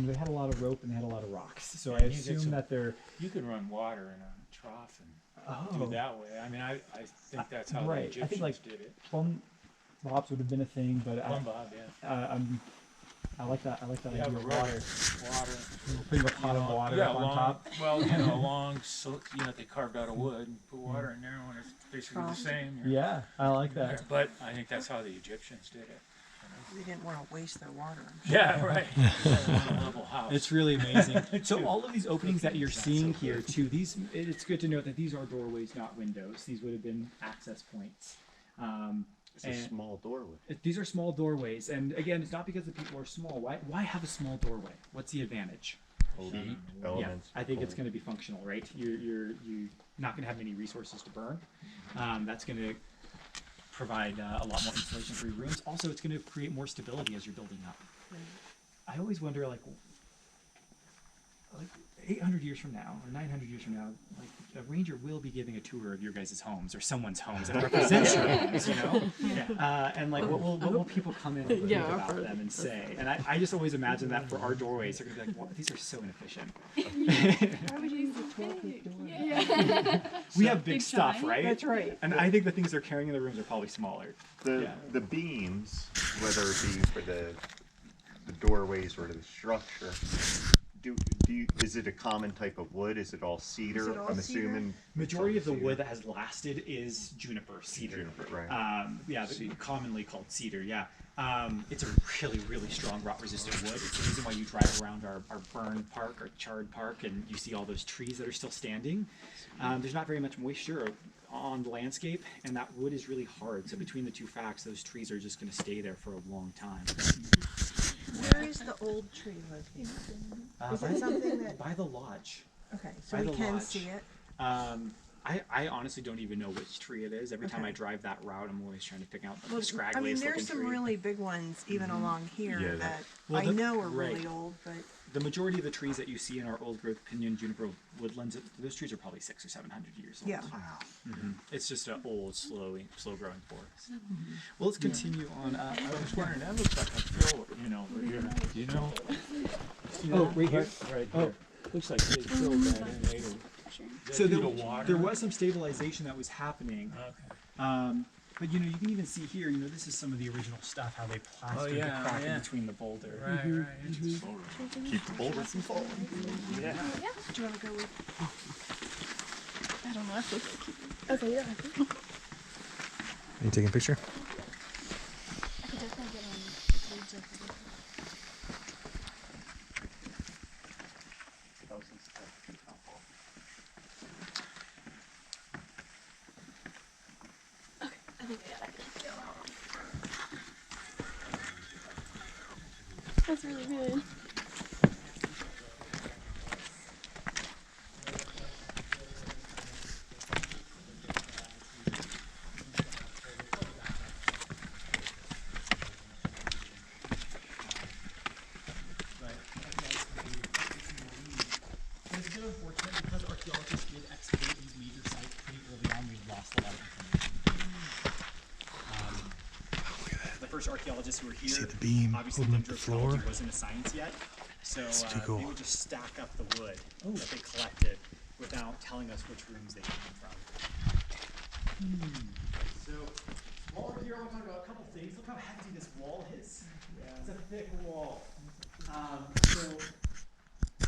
they had a lot of rope and they had a lot of rocks. So I assume that they're... You can run water in a trough and do it that way. I mean, I think that's how the Egyptians I think like did it. plumb bobs would have been a thing, but Plumb bob, yeah. I like that. I like that Yeah, idea. but Water. Putting a pot of water up on top. Well, long, so, they carved out of wood and put water in there when it's basically the same. Yeah, I like that. But I think that's how the Egyptians did it. They didn't want to waste their water. Yeah, right. Level house. It's really amazing. So all of these openings that you're seeing here, too, it's good to note that these are doorways, not windows. These would have been access points. It's a small doorway. These are small doorways, and again, it's not because the people are small. Why have a small doorway? What's the advantage? Heat, Yeah, elements. I think it's going to be functional, right? You're not going to have many resources to burn. That's going to provide a lot more insulation for your rooms. Also, it's going to create more stability as you're building up. I always wonder, like 800 years from now, or 900 years from now, like a ranger will be giving a tour of your guys' homes or someone's homes that represents your homes, and like what will people come in and think about them and say? And I just always imagine that for our doorways, they're gonna be like, wow, these are so inefficient. Why would you use a 12-foot doorway? We have big stuff, right? That's right. And I think the things they're carrying in the rooms are probably smaller. The beams, whether it be for the doorways or the structure, is it a common type of wood? Is it all cedar? Is it all I'm cedar? assuming. Majority of the wood that has lasted is juniper, cedar. Right. Commonly called cedar. Yeah. It's a really, really strong rot-resistant wood. It's the reason why you drive around our burned park, our charred park, and you see all those trees that are still standing. There's not very much moisture on the landscape, and that wood is really hard. So between the two facts, those trees are just going to stay there for a long time. Where is the old tree located? Is it something that... By the lodge. Okay, so by we the can lodge. see it. I honestly don't even know which tree it is. Every time I drive that route, I'm always trying to pick out the scraggliest looking tree. I mean, there's some really big ones even along here that I know are really old, but... The majority of the trees that you see in our old growth pinyon juniper woodlands, those trees are probably 600 or 700 years old. Yeah. It's just an old, slow growing forest. Well, let's continue on. I was wondering, that looks like a fill, do you know? Oh, right here? Right here. Looks like they filled that in. So there was some stabilization that was happening. Okay. But you can even see here, this is some of the original stuff, how they plastered the crack in between the boulder. Right. Keep the boulder from falling. Yeah. Do you want to go with... I don't know if okay, yeah. Are you taking a picture? I could definitely get on the page of the... Okay, I think I got it. That's really good. It's a bit unfortunate because archaeologists did excavate these major sites pretty early on. We've lost a lot of information. The first archaeologists who were here, see the beam obviously holding up the floor? dendroarchaeology wasn't a science yet, so too cool. they would just stack up the wood that they collected without telling us which rooms they came from. So while we're here, I want to talk about a couple things. Look how hefty this wall is. It's a thick wall. So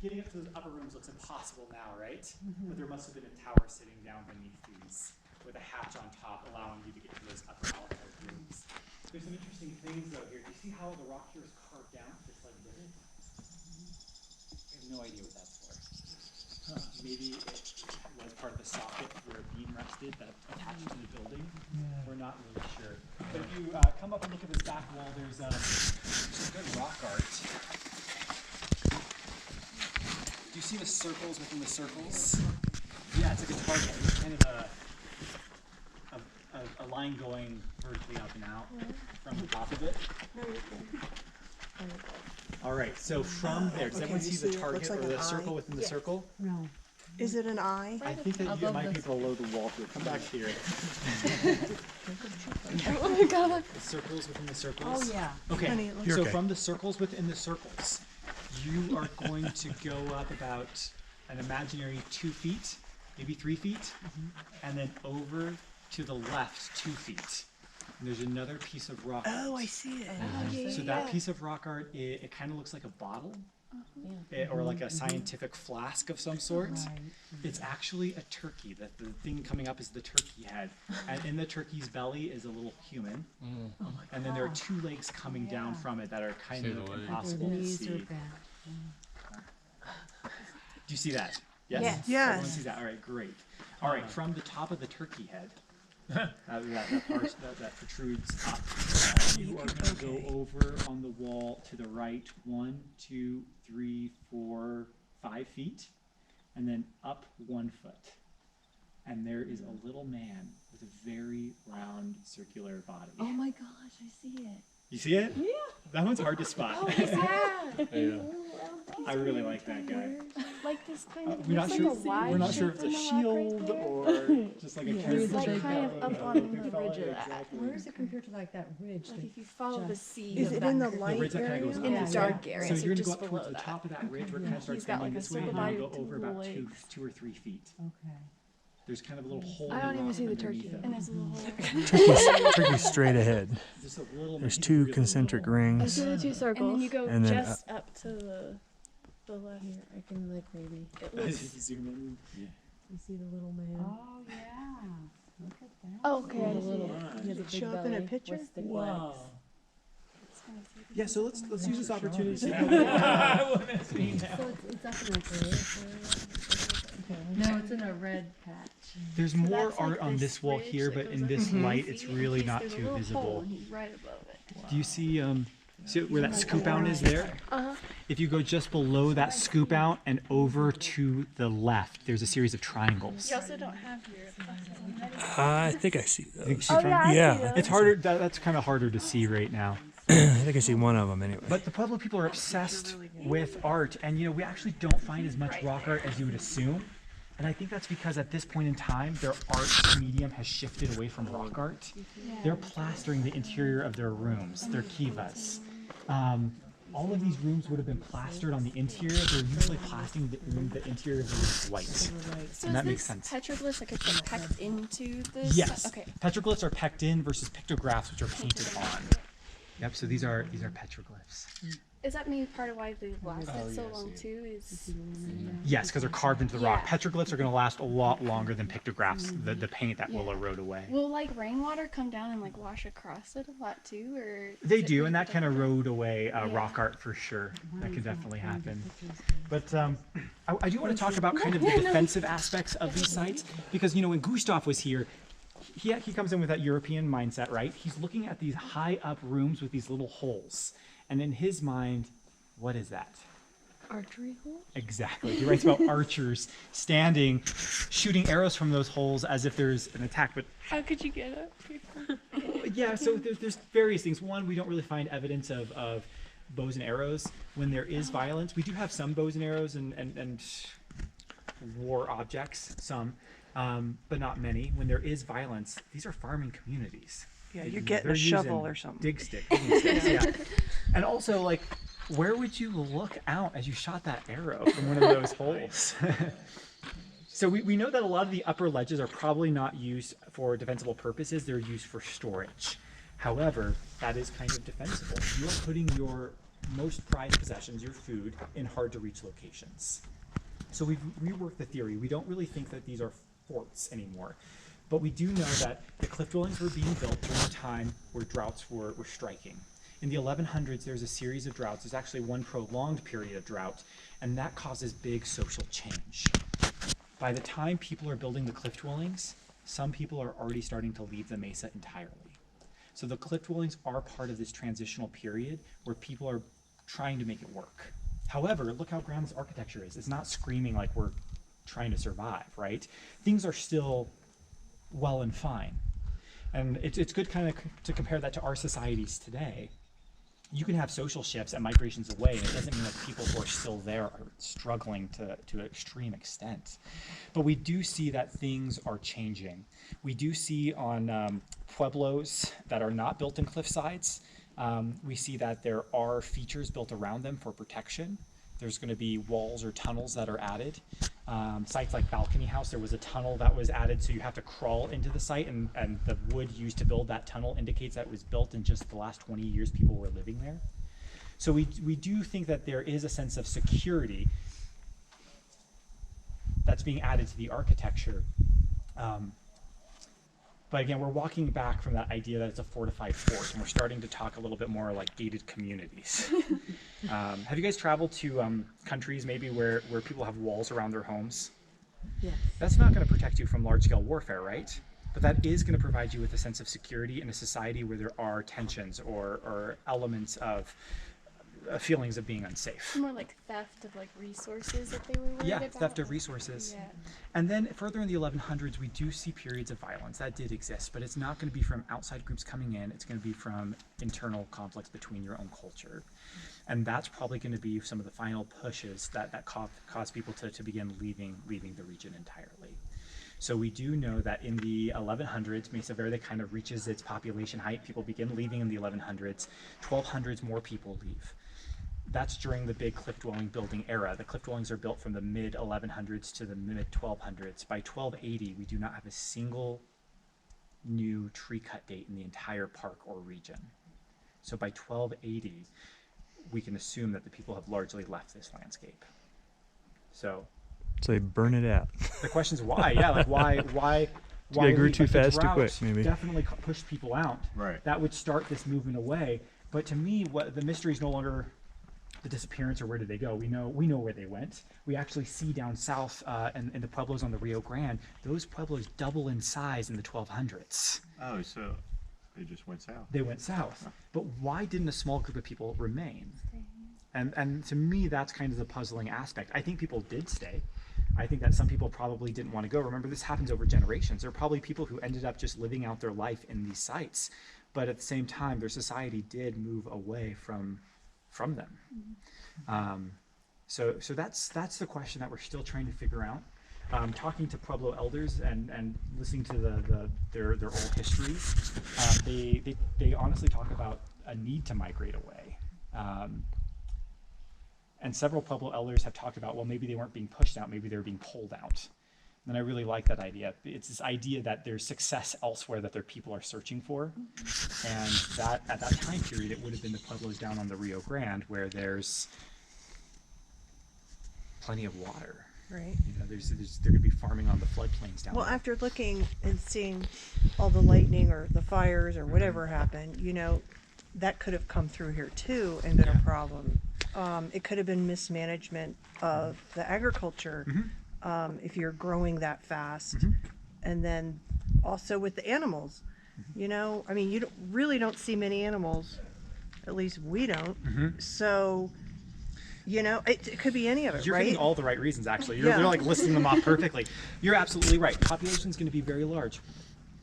getting up to those upper rooms looks impossible now, right? But there must have been a tower sitting down beneath these with a hatch on top, allowing you to get to those upper alcove rooms. There's some interesting things though here. Do you see how the rock here is carved down, just like this? I have no idea what that's for. Maybe it was part of the socket where a beam rested that attached to the building. We're not really sure. But if you come up and look at this back wall, there's some good rock art. Do you see the circles within the circles? Yeah, it's like a target. It's kind of a line going vertically up and out from the top of it. All right, so from there, does everyone see the target or the circle within the circle? No. Is it an eye? I think that you might be below the wall here. Come back here. Oh my god. The circles within the circles? Oh, yeah. Okay, Honey, it looks so okay. from the circles within the circles, You are going to go up about an imaginary 2 feet, maybe 3 feet, and then over to the left 2 feet. And there's another piece of rock art. Oh, I see it. So that piece of rock art, it kind of looks like a bottle, or like a scientific flask of some sort. It's actually a turkey. The thing coming up is the turkey head, and in the turkey's belly is a little human. And then there are 2 legs coming down from it that are kind of impossible to see. Do you see that? Yes. Everyone sees that. All right, great. All right, from the top of the turkey head, that protrudes up. You are going to go over on the wall to the right 1, 2, 3, 4, 5 feet, and then up 1 foot. And there is a little man with a very round circular body. Oh my gosh, I see it. You see it? Yeah. That one's hard to spot. Oh, yeah. Yeah. I really like that guy. Like this kind of. We're not looks sure. like a Y We're not sure if shape it's a in the rock right shield there. or just like a He's like caricature kind of up on the fella. ridge of that. Exactly. Where is it compared to like that ridge? Like that if you follow the just- sea. Is of it that in the curve. light ridge that kinda area? goes In the up. dark area, So so you're going to just go up below towards the that. top of that ridge where it kind of starts He's got bending like a this way, circle and you body go with over two about legs. two or 3 feet. Okay. There's kind of a little hole. I in don't even rock see the underneath turkey. it. And there's a little hole. Turkey's straight ahead. Just a little There's maybe 2 really concentric little. I rings. see the 2 circles. And then you go And then just up to the left. Here, I can like maybe, It looks. Zoom in. you see the little man. Oh, yeah. Look at that. Oh, okay, I The see little, it. he has a Does it big show up in a belly picture? with thick Wow. legs. Yeah, so let's use this opportunity to I want to see that. So it's up in like a red area? No, it's in a red patch. There's So more that's like art on this wall ridge here, that but goes in up this to light, the it's sea, in really case not there's a too little hole, visible. and he's right above it. Do you see where that scoop out is there? If you go just below that scoop out and over to the left, there's a series of triangles. You also don't have your glasses on, right? I think I see I think those. you see Oh, yeah, I see Yeah. those. It's harder. That's kind of harder to see right now. I think I see one of them anyway. But the Pueblo people are obsessed with art, and we actually don't find as much rock art as you would assume. And I think that's because at this point in time, their art medium has shifted away from rock art. They're plastering the interior of their rooms, their kivas. All of these rooms would have been plastered on the interior. They're usually plastering the interior of the rooms white. So And that is makes this sense. petroglyphs like it's pecked into this? Yes. Okay. Petroglyphs are pecked in versus pictographs, which are painted on. Yep. So these are petroglyphs. Is that maybe part of why they lasted Oh, so yeah, I long see too? Is Yes, because they're carved into the rock. Yeah. Petroglyphs are going to last a lot longer than pictographs. The paint that will Yeah. erode away. will like rainwater come down and like wash across it a lot too, or They is it do, and that pretty can different? erode away rock art for sure. That can definitely happen. But I do want to talk about kind of the defensive aspects of these sites because when Gustav was here, he comes in with that European mindset, right? He's looking at these high up rooms with these little holes, and in his mind, what is that? Archery hole. Exactly. He writes about archers standing, shooting arrows from those holes as if there's an attack. But How could you get up here? yeah, so there's various things. One, we don't really find evidence of bows and arrows. When there is violence, we do have some bows and arrows and war objects, some, but not many. When there is violence, these are farming communities. Yeah, They're you're getting a shovel using or something. digging sticks, yeah. And also, like, where would you look out as you shot that arrow from one of those holes? So we know that a lot of the upper ledges are probably not used for defensible purposes. They're used for storage. However, that is kind of defensible. You're putting your most prized possessions, your food, in hard-to-reach locations. So we've reworked the theory. We don't really think that these are forts anymore. But we do know that the cliff dwellings were being built during a time where droughts were striking. In the 1100s, there's a series of droughts. There's actually one prolonged period of drought, and that causes big social change. By the time people are building the cliff dwellings, some people are already starting to leave the mesa entirely. So the cliff dwellings are part of this transitional period where people are trying to make it work. However, look how grand this architecture is. It's not screaming like we're trying to survive, right? Things are still well and fine. And it's good kind of to compare that to our societies today. You can have social shifts and migrations away, and it doesn't mean that people who are still there are struggling to an extreme extent. But we do see that things are changing. We do see on pueblos that are not built in cliff sides, we see that there are features built around them for protection. There's going to be walls or tunnels that are added. Sites like Balcony House, there was a tunnel that was added, so you have to crawl into the site, and the wood used to build that tunnel indicates that it was built in just the last 20 years people were living there. So we do think that there is a sense of security that's being added to the architecture. But again, we're walking back from that idea that it's a fortified fort, and we're starting to talk a little bit more like gated communities. Have you guys traveled to countries maybe where people have walls around their homes? Yes. That's not going to protect you from large-scale warfare, right? But that is going to provide you with a sense of security in a society where there are tensions or elements of feelings of being unsafe. More like theft of like resources that they were worried Yeah, about. theft of resources. Yeah. And then further in the 1100s, we do see periods of violence. That did exist, but it's not going to be from outside groups coming in. It's going to be from internal conflicts between your own culture. And that's probably going to be some of the final pushes that cause people to begin leaving the region entirely. So we do know that in the 1100s, Mesa Verde kind of reaches its population height. People begin leaving in the 1100s. 1200s, more people leave. That's during the big cliff dwelling building era. The cliff dwellings are built from the mid 1100s to the mid 1200s. By 1280, we do not have a single new tree cut date in the entire park or region. So by 1280, we can assume that the people have largely left this landscape. So they burn it out. the question is why? Yeah, like why They grew leave? too Like, the fast, too drought quick, maybe. definitely pushed people out. Right. That would start this movement away. But to me, what the mystery is no longer the disappearance or where did they go. We know where they went. We actually see down south in the pueblos on the Rio Grande, those pueblos double in size in the 1200s. Oh, so they just went south. They went south. But why didn't a small group of people remain? And to me, that's kind of the puzzling aspect. I think people did stay. I think that some people probably didn't want to go. Remember, this happens over generations. There are probably people who ended up just living out their life in these sites. But at the same time, their society did move away from them. So that's the question that we're still trying to figure out. Talking to Pueblo elders and listening to their oral histories, they honestly talk about a need to migrate away. And several Pueblo elders have talked about, well, maybe they weren't being pushed out, maybe they were being pulled out. And I really like that idea. It's this idea that there's success elsewhere that their people are searching for. And that at that time period, it would have been the Pueblos down on the Rio Grande where there's plenty of water. Right. You know, they're going to be farming on the floodplains down Well, there. after looking and seeing all the lightning or the fires or whatever happened, that could have come through here too and been a problem. It could have been mismanagement of the agriculture. If you're growing that fast, and then also with the animals, you really don't see many animals, at least we don't. So, it could be any of it, You're right? getting all the right reasons, actually. You're Yeah. like listing them off perfectly. You're absolutely right. Population is going to be very large.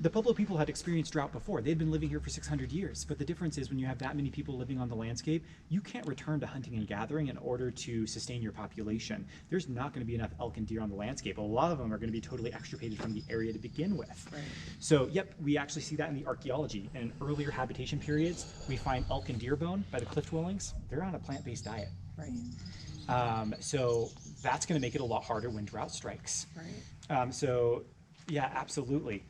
The Pueblo people had experienced drought before. They'd been living here for 600 years. But the difference is when you have that many people living on the landscape, you can't return to hunting and gathering in order to sustain your population. There's not going to be enough elk and deer on the landscape. A lot of them are going to be totally extirpated from the area to begin with. Right. So, yep, we actually see that in the archaeology. In earlier habitation periods, we find elk and deer bone by the cliff dwellings. They're on a plant-based diet. Right. So that's going to make it a lot harder when drought strikes. Right. So, yeah, absolutely.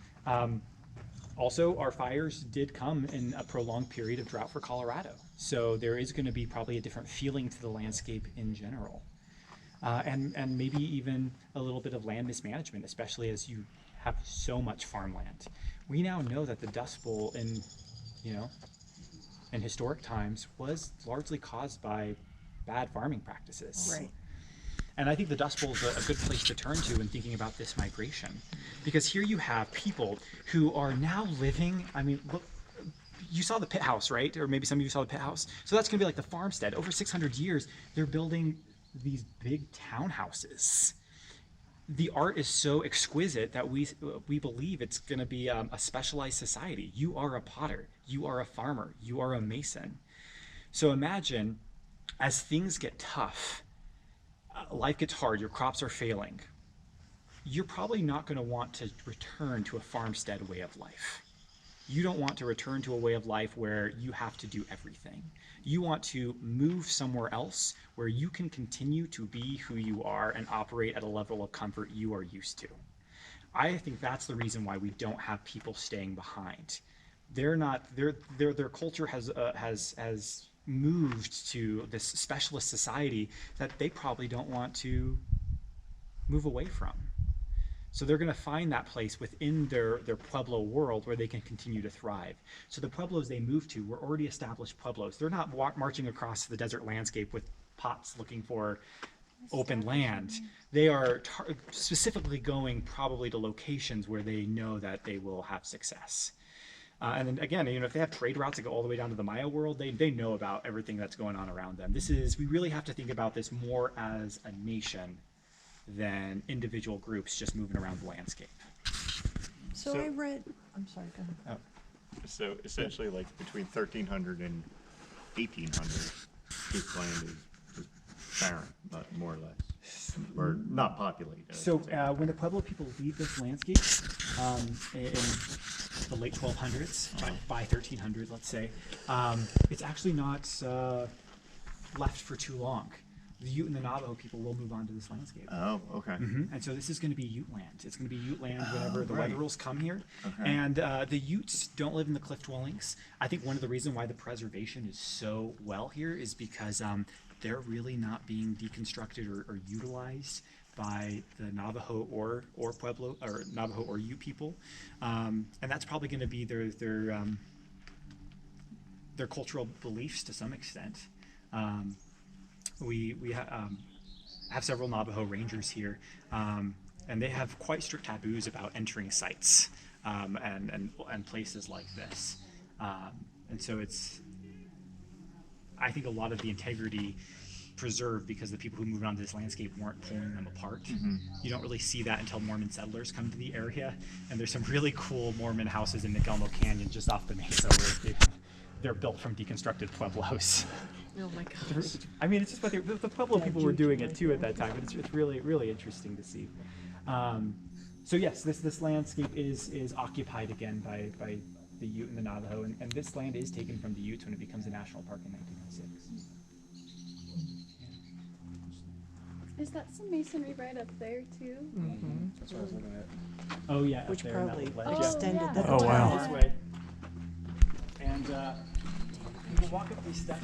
Also, our fires did come in a prolonged period of drought for Colorado. So there is going to be probably a different feeling to the landscape in general. And maybe even a little bit of land mismanagement, especially as you have so much farmland. We now know that the Dust Bowl in historic times was largely caused by bad farming practices. Right. And I think the Dust Bowl is a good place to turn to in thinking about this migration. Because here you have people who are now living, look, you saw the pit house, right? Or maybe some of you saw the pit house. So that's going to be like the farmstead. Over 600 years, they're building these big townhouses. The art is so exquisite that we believe it's going to be a specialized society. You are a potter. You are a farmer. You are a mason. So imagine, as things get tough, life gets hard, your crops are failing, you're probably not going to want to return to a farmstead way of life. You don't want to return to a way of life where you have to do everything. You want to move somewhere else where you can continue to be who you are and operate at a level of comfort you are used to. I think that's the reason why we don't have people staying behind. They're not, their culture has moved to this specialist society that they probably don't want to move away from. So they're going to find that place within their Pueblo world where they can continue to thrive. So the Pueblos they move to were already established Pueblos. They're not marching across the desert landscape with pots looking for open land. They are specifically going probably to locations where they know that they will have success. And then again, if they have trade routes that go all the way down to the Maya world, they know about everything that's going on around them. We really have to think about this more as a nation than individual groups just moving around the landscape. So I read, I'm sorry, go ahead. So essentially, like between 1300 and 1800, this land is barren, more or less, or not populated. So when the Pueblo people leave this landscape in the late 1200s, by 1300, let's say, it's actually not left for too long. The Ute and the Navajo people will move on to this landscape. Oh, okay. And so this is going to be Ute land. It's going to be Ute land whenever the right. Weatherals come here. Okay. And the Utes don't live in the cliff dwellings. I think one of the reasons why the preservation is so well here is because they're really not being deconstructed or utilized by the Navajo or Pueblo or Navajo or Ute people, and that's probably going to be their cultural beliefs to some extent. We have several Navajo rangers here, and they have quite strict taboos about entering sites and places like this. And so I think a lot of the integrity preserved because the people who moved onto this landscape weren't pulling them apart. You don't really see that until Mormon settlers come to the area, and there's some really cool Mormon houses in McElmo Canyon just off the Mesa where they're built from deconstructed Pueblos. Oh my gosh. I mean, it's just what the Pueblo people were doing it too at that time, but it's really, really interesting to see. So yes, this landscape is occupied again by the Ute and the Navajo, and this land is taken from the Utes when it becomes a national park in 1906. Is that some masonry right up there too? That's what I was looking at. Oh yeah, Which up there in that probably little ledge. extended yeah. the Oh, wow. This way. And you can walk up these steps.